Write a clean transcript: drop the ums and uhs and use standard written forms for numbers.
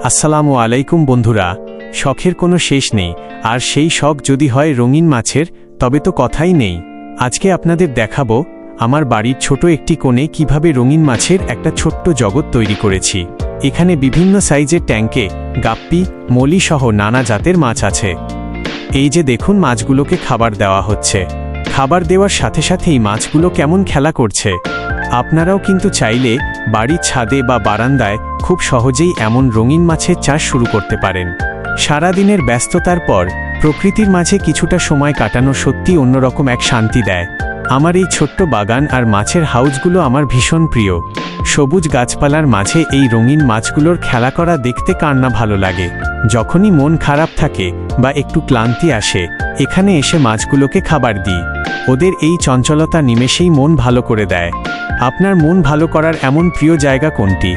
আসসালামু আলাইকুম বন্ধুরা। শখের কোনো শেষ নেই, আর সেই শখ যদি হয় রঙিন মাছের, তবে তো কথাই নেই। আজকে আপনাদের দেখাবো আমার বাড়ির ছোট একটি কোণে কিভাবে রঙিন মাছের একটা ছোট্ট জগৎ তৈরি করেছি। এখানে বিভিন্ন সাইজের ট্যাঙ্কে গাপ্পি, মলি সহ নানা জাতের মাছ আছে। এই যে দেখুন, মাছগুলোকে খাবার দেওয়া হচ্ছে। খাবার দেওয়ার সাথে সাথেই মাছগুলো কেমন খেলা করছে। আপনারাও কিন্তু চাইলে বাড়ির ছাদে বা বারান্দায় খুব সহজেই এমন রঙিন মাছের চাষ শুরু করতে পারেন। সারাদিনের ব্যস্ততার পর প্রকৃতির মাঝে কিছুটা সময় কাটানো সত্যি অন্যরকম এক শান্তি দেয়। আমার এই ছোট্ট বাগান আর মাছের হাউসগুলো আমার ভীষণ প্রিয়। সবুজ গাছপালার মাঝে এই রঙিন মাছগুলোর খেলা করা দেখতে কার না ভালো লাগে। যখনই মন খারাপ থাকে বা একটু ক্লান্তি আসে, এখানে এসে মাছগুলোকে খাবার দিই। ওদের এই চঞ্চলতা নিমেষেই মন ভালো করে দেয়। আপনার মন ভালো করার এমন প্রিয় জায়গা কোনটি?